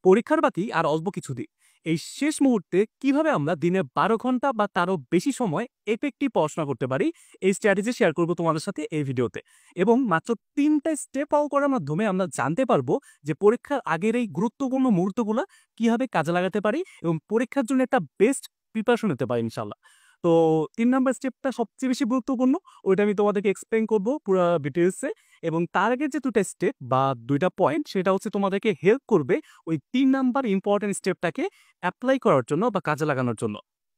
পরীক্ষার বাকি আর অল্প কিছুদিন। এই শেষ মুহূর্তে কিভাবে আমরা দিনে ১২ ঘন্টা বা তারও বেশি সময় এফেক্টিভ পড়াশোনা করতে পারি, এই স্ট্র্যাটেজি শেয়ার করব তোমাদের সাথে এই ভিডিওতে। এবং মাত্র ৩টা স্টেপ ফলো করার মাধ্যমে আমরা জানতে পারবো যে পরীক্ষার আগের এই গুরুত্বপূর্ণ মুহূর্তগুলো কিভাবে কাজে লাগাতে পারি এবং পরীক্ষার জন্য একটা বেস্ট প্রিপারেশন নিতে পারি ইনশাল্লাহ। তো ৩ নাম্বার স্টেপটা সবচেয়ে বেশি গুরুত্বপূর্ণ, ওইটা আমি তোমাদেরকে এক্সপ্লেইন করব পুরো ডিটেইলসে। এবং তার আগে যে ২টা স্টেপ বা ২টা পয়েন্ট সেটা হচ্ছে তোমাদেরকে হেল্প করবে ওই ৩ নাম্বার ইম্পর্টেন্ট স্টেপটাকে অ্যাপ্লাই করার জন্য বা কাজে লাগানোর জন্য।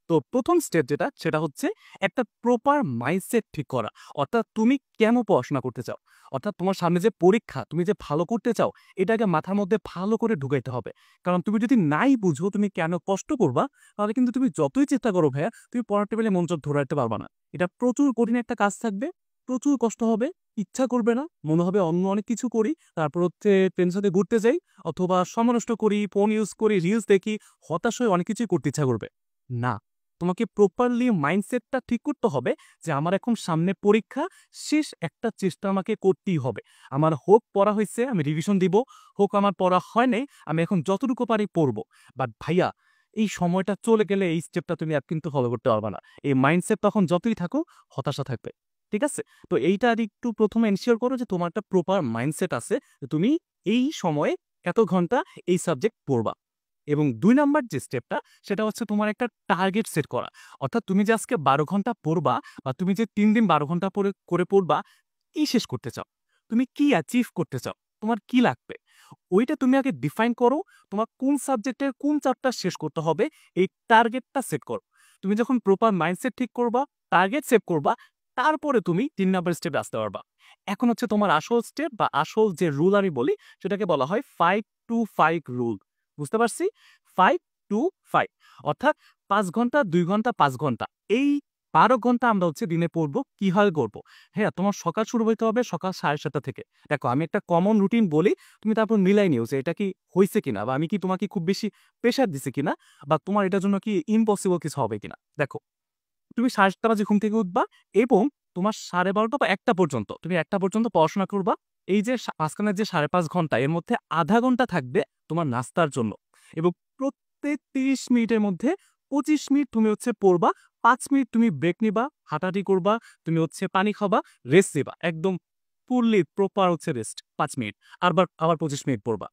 তো প্রথম স্টেপ যেটা সেটা হচ্ছে একটা প্রপার মাইন্ডসেট ঠিক করা। অর্থাৎ তুমি কেন পড়াশোনা করতে চাও, অর্থাৎ তোমার সামনে যে পরীক্ষা তুমি যে ভালো করতে চাও এটাকে মাথার মধ্যে ভালো করে ঢুকাইতে হবে। কারণ তুমি যদি নাই বুঝো তুমি কেন কষ্ট করবা, তাহলে কিন্তু তুমি যতই চেষ্টা করো ভাইয়া তুমি পড়ার টেবিলে মনোযোগ ধরে রাখতে পারবা না। এটা প্রচুর কঠিন একটা কাজ থাকবে, প্রচুর কষ্ট হবে, ইচ্ছা করবে না, মনে হবে অন্য অনেক কিছু করি, তারপর হচ্ছে ফ্রেন্ডের সাথে ঘুরতে যাই অথবা সময় নষ্ট করি, ফোন ইউজ করি, রিলস দেখি, হতাশ হয়ে অনেক কিছুই করতে ইচ্ছা করবে না। তোমাকে প্রপারলি মাইন্ডসেটটা ঠিক করতে হবে যে আমার এখন সামনে পরীক্ষা, শেষ একটা চেষ্টা আমাকে করতেই হবে। আমার হোক পড়া হয়েছে আমি রিভিশন দিব, হোক আমার পড়া হয় নাই আমি এখন যতটুকু পারি পড়বো। বাট ভাইয়া এই সময়টা চলে গেলে এই স্টেপটা তুমি আর কিন্তু ফলো করতে পারবে না। এই মাইন্ডসেট তখন যতই থাকো হতাশা থাকবে। ঠিক আছে? তো এইটা আর একটু প্রথমে এনশিওর করো যে তোমার একটা প্রপার মাইন্ডসেট আছে যে তুমি এই সময়ে এত ঘন্টা এই সাবজেক্ট পড়বা। এবং ২ নাম্বার যে স্টেপটা সেটা হচ্ছে তোমার একটা টার্গেট সেট করা। অর্থাৎ তুমি যে আজকে ১২ ঘন্টা পড়বা বা তুমি যে ৩ দিন ১২ ঘন্টা করে পড়বা, কি শেষ করতে চাও? তুমি কি অ্যাচিভ করতে চাও? তোমার কি লাগবে? ওইটা তুমি আগে ডিফাইন করো। তোমার কোন সাবজেক্টের কোন চ্যাপ্টার শেষ করতে হবে এই টার্গেটটা সেট করো। তুমি যখন প্রপার মাইন্ডসেট ঠিক করবা, টার্গেট সেট করবা, তারপরে তুমি ৩ নাম্বার স্টেপে আসতে পারবা। এখন হচ্ছে তোমার আসল স্টেপ বা আসল যে রুল আমি বলি সেটাকে বলা হয় 5-to-5 রুল। বুঝতে পারছি? 5-to-5 অর্থাৎ ৫ ঘন্টা, ২ ঘন্টা, ৫ ঘন্টা। এই ১২ ঘন্টা আমরা হচ্ছে দিনে পড়বো, কিভাবে করবো? হ্যাঁ, তোমার সকাল শুরু হইতে হবে সকাল ৭:৩০ থেকে। দেখো আমি একটা কমন রুটিন বলি, তুমি তারপর মিলাই নিও যে এটা কি হইছে কিনা বা আমি কি তোমাকে খুব বেশি প্রেশার দিছি কিনা বা তোমার এটার জন্য কি ইম্পসিবল কিছু হবে কিনা। দেখো, তুমি ৭:৩০ বাজে ঘুম থেকে উঠবা এবং তোমার ১২:৩০ বা ১টা পর্যন্ত তুমি ১টা পর্যন্ত পড়াশোনা করবা। এই যে মাঝখানের যে ৫.৫ ঘন্টা এর মধ্যে আধা ঘন্টা থাকবে তোমার নাস্তার জন্য। এবং প্রত্যেক ৩০ মিনিটের মধ্যে ২৫ মিনিট তুমি হচ্ছে পড়বা, ৫ মিনিট তুমি ব্রেক নিবা, হাঁটাহাঁটি করবা, তুমি হচ্ছে পানি খাবা, রেস্ট নিবা। একদম ফুললি প্রপার হচ্ছে রেস্ট ৫ মিনিট। আবার ২৫ মিনিট পড়বা।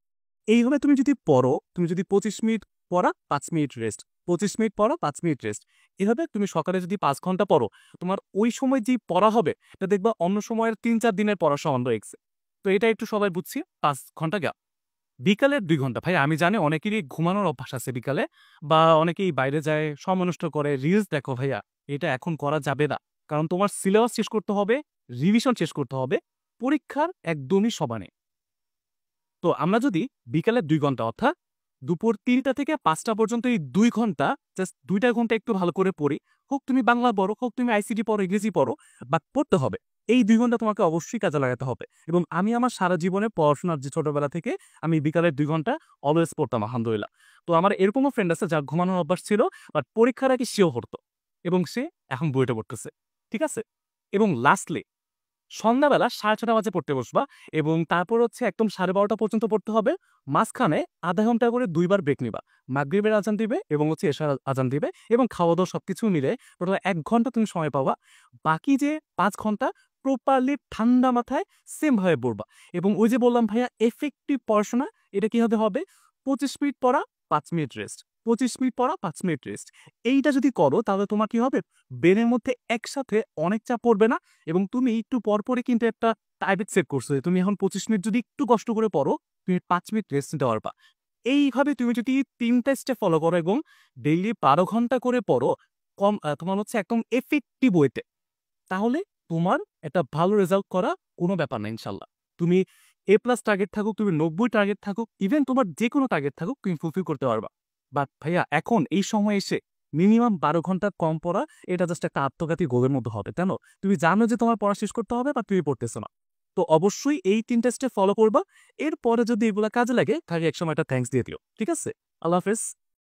এইভাবে তুমি যদি পড়ো, তুমি যদি ২৫ মিনিট পড়া, ৫ মিনিট রেস্ট, ২৫ মিনিট পড়া, ৫ মিনিট রেস্ট। এভাবে তুমি সকালে যদি ৫ ঘন্টা পড়ো, তোমার ওই সময় যেই পড়া হবে এটা দেখবা অন্য সময়ের ৩-৪ দিনের পড়া সমান রয়েছে। তো এটা একটু সবাই বুঝছি ৫ ঘন্টা গেল। বিকালের ২ ঘন্টা ভাই আমি জানি অনেকেরই ঘুমানোর অভ্যাস আছে বিকালে বা অনেকেই বাইরে যায়, সময় নষ্ট করে, রিলস দেখো ভাইয়া। এটা এখন করা যাবে না। কারণ তোমার সিলেবাস শেষ করতে হবে, রিভিশন শেষ করতে হবে, পরীক্ষার একদমই সমানে। তো আমরা যদি বিকালের ২ ঘন্টা অর্থাৎ দুপুর ৩টা থেকে ৫টা পর্যন্ত এই ২ ঘন্টা, জাস্ট ২টা ঘন্টা একটু ভালো করে পড়ি, হোক তুমি বাংলা পড়ো, হোক তুমি আইসিটি পড়ো, ইংরেজি পড়ো, বাট পড়তে হবে। এই ২ ঘন্টা তোমাকে অবশ্যই কাজে লাগাতে হবে। এবং আমি আমার সারা জীবনে পড়াশোনার যে ছোটবেলা থেকে আমি বিকালের ২ ঘন্টা অলওয়েজ পড়তাম আলহামদুলিল্লাহ। তো আমার এরকমও ফ্রেন্ড আছে যার ঘুমানোর অভ্যাস ছিল, বাট পরীক্ষার আগে সেও পড়তো এবং সে এখন বুয়েটে পড়তেছে। ঠিক আছে? এবং লাস্টলি সন্ধ্যাবেলা ৬:৩০ বাজে পড়তে বসবা এবং তারপর হচ্ছে একদম ১২:৩০ পর্যন্ত পড়তে হবে। মাঝখানে আধা ঘন্টা করে ২ বার ব্রেক নিবা। মাগরিবের আজান দিবে এবং হচ্ছে এশার আজান দিবে এবং খাওয়া-দাওয়া সবকিছু মিলে টোটাল ১ ঘন্টা তুমি সময় পাবা। বাকি যে ৫ ঘন্টা প্রপারলি ঠান্ডা মাথায় সেম ভাবে পড়বা। এবং ওই যে বললাম ভাইয়া এফেক্টিভ পড়াশোনা, এটা কিভাবে হবে? ২৫ মিনিট পড়া, ৫ মিনিট রেস্ট। ২৫ মিনিট পড়া, ৫ মিনিট রেস্ট। এইটা যদি করো তাহলে তোমার কি হবে? ব্রেনের মধ্যে একসাথে অনেক চাপ পড়বে না এবং তুমি একটু পরপরই কিন্তু একটা টার্গেট সেট করছো যে তুমি এখন ২৫ মিনিট যদি একটু কষ্ট করে পড়ো, তুমি ৫ মিনিট রেস্ট নিতে পারবা। এইভাবে তুমি যদি ৩ টা স্টেপ ফলো করো এবং ডেইলি ১২ ঘন্টা করে পড়ো, তোমার হচ্ছে একদম এফেক্টিভ ওয়েতে, তাহলে তোমার একটা ভালো রেজাল্ট করা কোনো ব্যাপার না ইনশাল্লাহ। তুমি A+ টার্গেট থাকুক, তুমি ৯০ টার্গেট থাকুক, ইভেন তোমার যেকোনো টার্গেট থাকুক তুমি ফুলফিল করতে পারবা। বাট ভাইয়া এখন এই সময়ে এসে মিনিমাম ১২ ঘন্টা কম পড়া এটা জাস্ট একটা আত্মঘাতী গোলের মতো হবে। কেন? তুমি জানো যে তোমার পড়া শেষ করতে হবে বা তুমি পড়তেছো না। তো অবশ্যই এই ৩ টা স্টেপ ফলো করবা। এরপরে যদি এগুলা কাজে লাগে তাহলে একসময় একটা থ্যাঙ্কস দিয়ে দিও। ঠিক আছে? আল্লাহ হাফেজ।